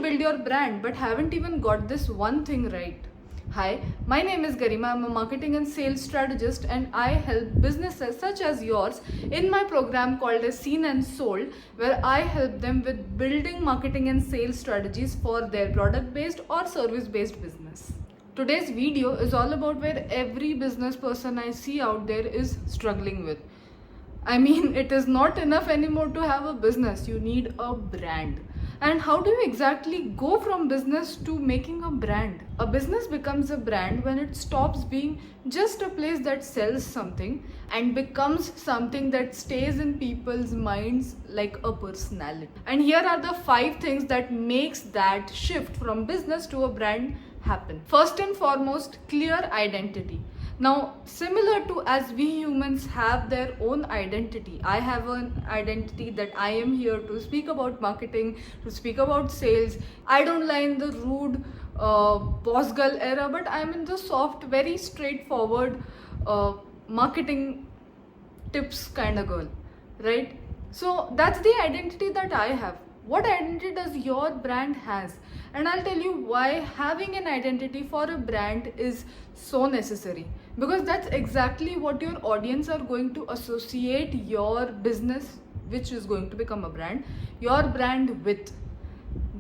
to build your brand but haven't even got this one thing right. Hi, my name is Garima. I'm a marketing and sales strategist and I help businesses such as yours in my program called as Seen and Sold, where I help them with building marketing and sales strategies for their product based or service based business. Today's video is all about where every business person I see out there is struggling with. I mean, it is not enough anymore to have a business, you need a brand. And how do you exactly go from business to making a brand? A business becomes a brand when it stops being just a place that sells something and becomes something that stays in people's minds like a personality. And here are the 5 things that makes that shift from business to a brand happen. First and foremost, clear identity. Now, similar to as we humans have their own identity, I have an identity that I am here to speak about marketing, to speak about sales. I don't lie in the rude boss girl era, but I'm in the soft, very straightforward marketing tips kind of girl, right? So that's the identity that I have. What identity does your brand has? And I'll tell you why having an identity for a brand is so necessary, because that's exactly what your audience are going to associate your business, which is going to become a brand, your brand with.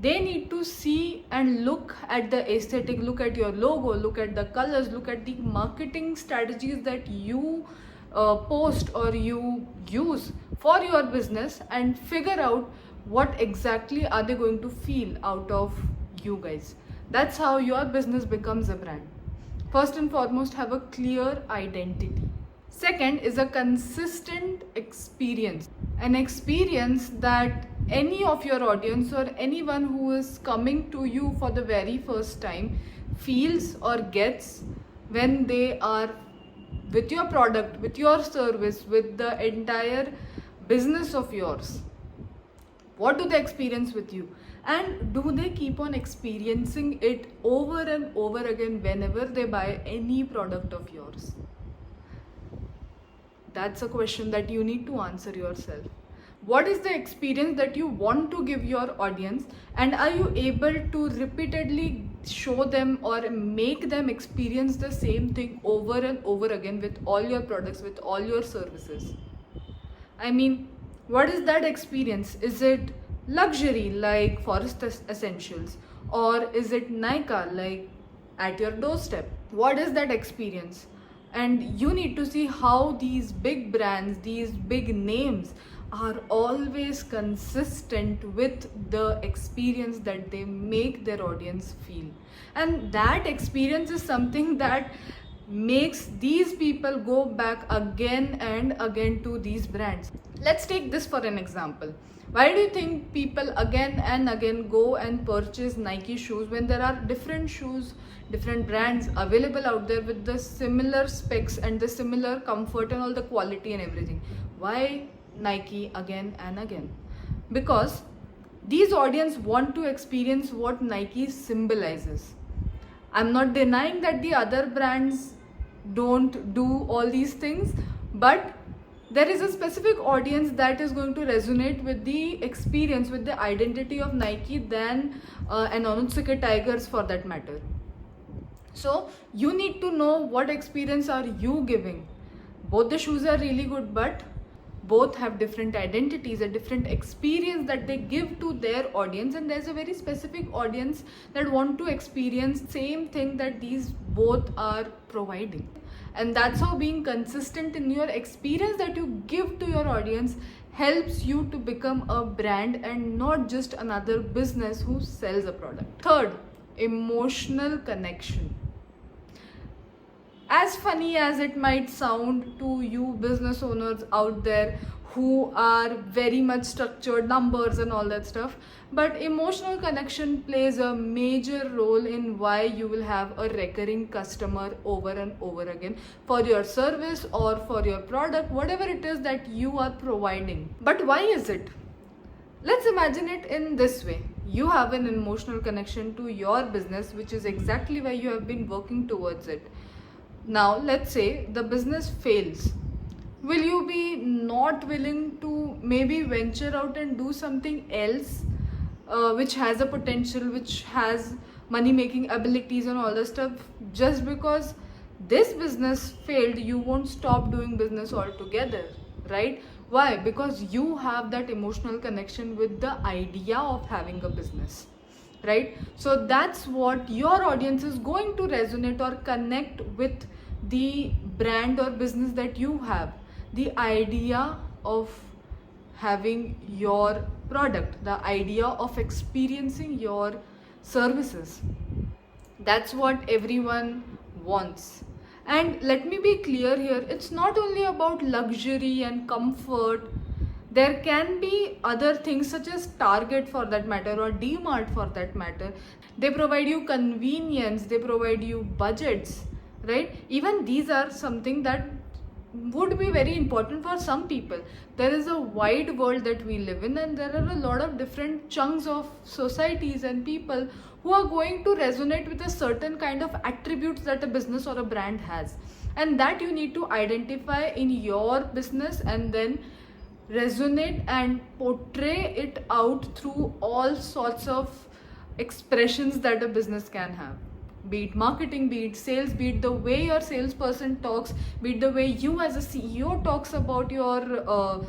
They need to see and look at the aesthetic, look at your logo, look at the colors, look at the marketing strategies that you post or you use for your business and figure out what exactly are they going to feel out of you guys. That's how your business becomes a brand. First and foremost, have a clear identity. Second is a consistent experience. An experience that any of your audience or anyone who is coming to you for the very first time feels or gets when they are with your product, with your service, with the entire business of yours. What do they experience with you? And do they keep on experiencing it over and over again whenever they buy any product of yours? That's a question that you need to answer yourself. What is the experience that you want to give your audience, and are you able to repeatedly show them or make them experience the same thing over and over again with all your products, with all your services? I mean, what is that experience? Is it luxury like Forest Essentials, or is it Nykaa like at your doorstep? What is that experience? And you need to see how these big brands, these big names are always consistent with the experience that they make their audience feel. And that experience is something that makes these people go back again and again to these brands. Let's take this for an example. Why do you think people again and again go and purchase Nike shoes when there are different shoes, different brands available out there with the similar specs and the similar comfort and all the quality and everything? Why Nike again and again? Because these audience want to experience what Nike symbolizes. I'm not denying that the other brands don't do all these things, but there is a specific audience that is going to resonate with the experience, with the identity of Nike than an Onitsuka Tigers for that matter. So you need to know what experience are you giving. Both the shoes are really good, but both have different identities, a different experience that they give to their audience, and there's a very specific audience that want to experience same thing that these both are providing. And that's how being consistent in your experience that you give to your audience helps you to become a brand and not just another business who sells a product. Third, emotional connection. As funny as it might sound to you business owners out there who are very much structured, numbers and all that stuff, but emotional connection plays a major role in why you will have a recurring customer over and over again for your service or for your product, whatever it is that you are providing. But why is it? Let's imagine it in this way. You have an emotional connection to your business, which is exactly why you have been working towards it. Now, let's say the business fails. Will you be not willing to maybe venture out and do something else which has a potential, which has money making abilities and all that stuff, just because this business failed, you won't stop doing business altogether, right? Why? Because you have that emotional connection with the idea of having a business, right? So that's what your audience is going to resonate or connect with, the brand or business that you have, the idea of having your product, the idea of experiencing your services. That's what everyone wants. And let me be clear here, it's not only about luxury and comfort. There can be other things such as Target for that matter, or DMart for that matter. They provide you convenience, they provide you budgets, right? Even these are something that would be very important for some people. There is a wide world that we live in, and there are a lot of different chunks of societies and people who are going to resonate with a certain kind of attributes that a business or a brand has, and that you need to identify in your business and then resonate and portray it out through all sorts of expressions that a business can have. Be it marketing, be it sales, be it the way your salesperson talks, be it the way you as a CEO talks about your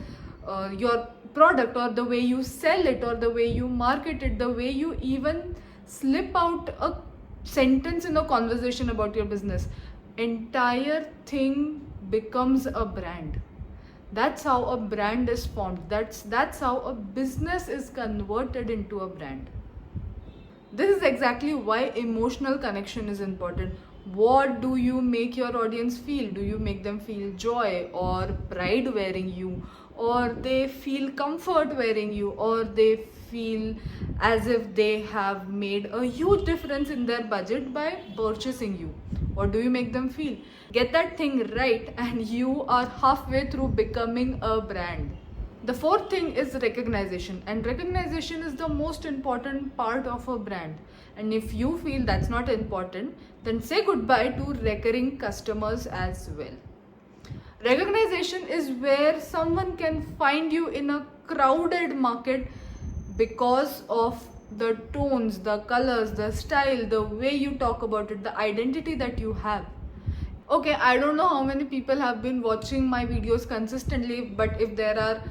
product, or the way you sell it, or the way you market it, the way you even slip out a sentence in a conversation about your business. Entire thing becomes a brand. That's how a brand is formed. That's how a business is converted into a brand. This is exactly why emotional connection is important. What do you make your audience feel? Do you make them feel joy or pride wearing you, or they feel comfort wearing you, or they feel as if they have made a huge difference in their budget by purchasing you? What do you make them feel? Get that thing right, and you are halfway through becoming a brand. The fourth thing is recognition, and recognition is the most important part of a brand. And if you feel that's not important, then say goodbye to recurring customers as well. Recognition is where someone can find you in a crowded market because of the tones, the colors, the style, the way you talk about it, the identity that you have. Okay, I don't know how many people have been watching my videos consistently, but if there are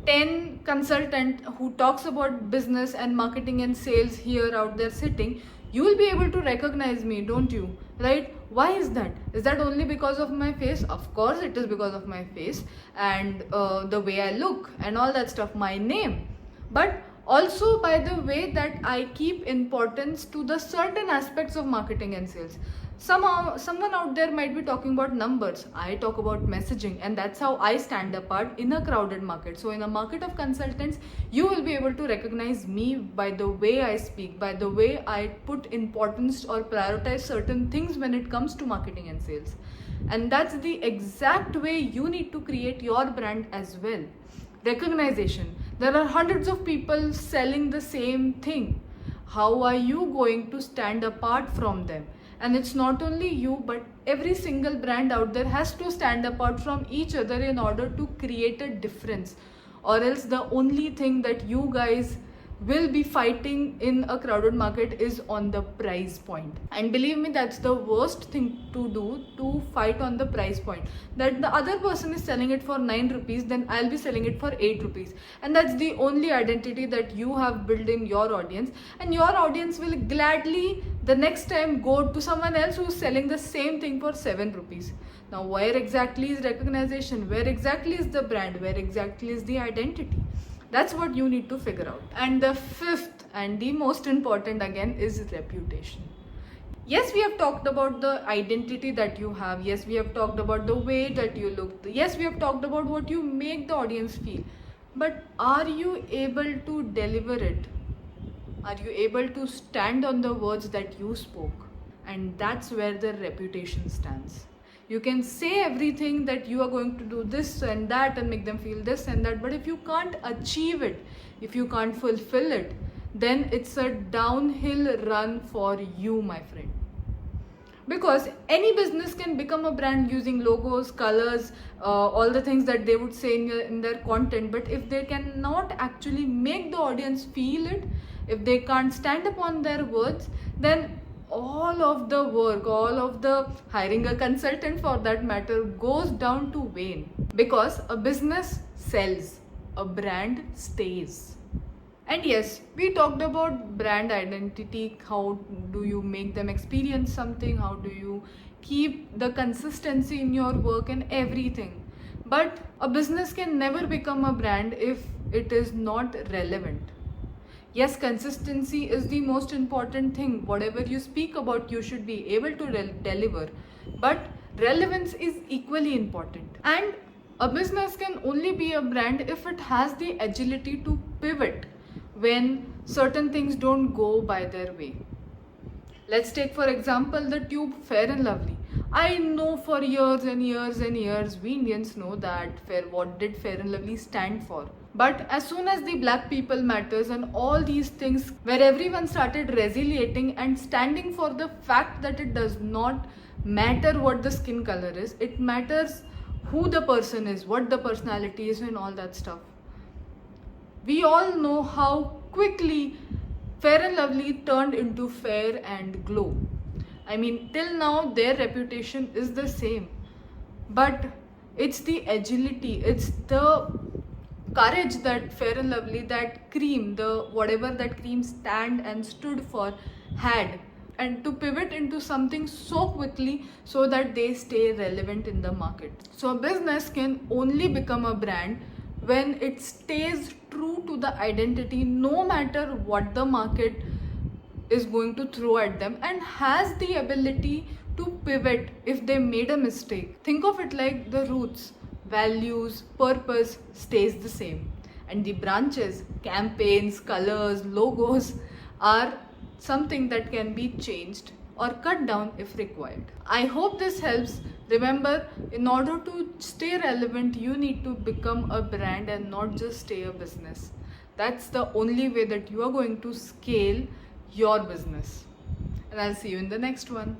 10 consultant who talks about business and marketing and sales here out there sitting, you will be able to recognize me, don't you? Right? Why is that? Is that only because of my face? Of course it is because of my face and the way I look and all that stuff, my name. But also by the way that I keep importance to the certain aspects of marketing and sales. Someone out there might be talking about numbers. I talk about messaging, and that's how I stand apart in a crowded market. So in a market of consultants, you will be able to recognize me by the way I speak, by the way I put importance or prioritize certain things when it comes to marketing and sales. And that's the exact way you need to create your brand as well. Recognition. There are hundreds of people selling the same thing. How are you going to stand apart from them? And it's not only you, but every single brand out there has to stand apart from each other in order to create a difference. Or else the only thing that you guys will be fighting in a crowded market is on the price point. And believe me, that's the worst thing to do, to fight on the price point. That the other person is selling it for 9 rupees, then I'll be selling it for 8 rupees. And that's the only identity that you have built in your audience. And your audience will gladly the next time go to someone else who's selling the same thing for 7 rupees. Now, where exactly is recognition? Where exactly is the brand? Where exactly is the identity? That's what you need to figure out. And the fifth and the most important again is reputation. Yes, we have talked about the identity that you have. Yes, we have talked about the way that you look. Yes, we have talked about what you make the audience feel. But are you able to deliver it? Are you able to stand on the words that you spoke? And that's where the reputation stands. You can say everything that you are going to do this and that and make them feel this and that, but if you can't achieve it, if you can't fulfill it, then it's a downhill run for you, my friend. because any business can become a brand using logos, colors, all the things that they would say in their content. But if they cannot actually make the audience feel it, if they can't stand upon their words, then all of the work, all of the hiring a consultant for that matter goes down to vain. Because a business sells, a brand stays. And yes, we talked about brand identity. How do you make them experience something? How do you keep the consistency in your work and everything? But a business can never become a brand if it is not relevant. Yes, consistency is the most important thing. Whatever you speak about, you should be able to deliver. But relevance is equally important. And a business can only be a brand if it has the agility to pivot when certain things don't go by their way. Let's take for example the tube Fair and Lovely. I know for years and years and years we Indians know that what did Fair and Lovely stand for. But as soon as the Black People Matters and all these things where everyone started resiliating and standing for the fact that it does not matter what the skin color is, it matters who the person is, what the personality is and all that stuff. We all know how quickly Fair and Lovely turned into Fair and Glow. I mean, till now their reputation is the same, but it's the agility, it's the courage that Fair and Lovely, that cream, the whatever that cream stand and stood for, had, and to pivot into something so quickly so that they stay relevant in the market. So a business can only become a brand when it stays true to the identity no matter what the market is going to throw at them, and has the ability to pivot if they made a mistake. Think of it like the roots, values, purpose stays the same, and the branches, campaigns, colors, logos are something that can be changed or cut down if required. I hope this helps. Remember, in order to stay relevant, you need to become a brand and not just stay a business. That's the only way that you are going to scale your business. And I'll see you in the next one.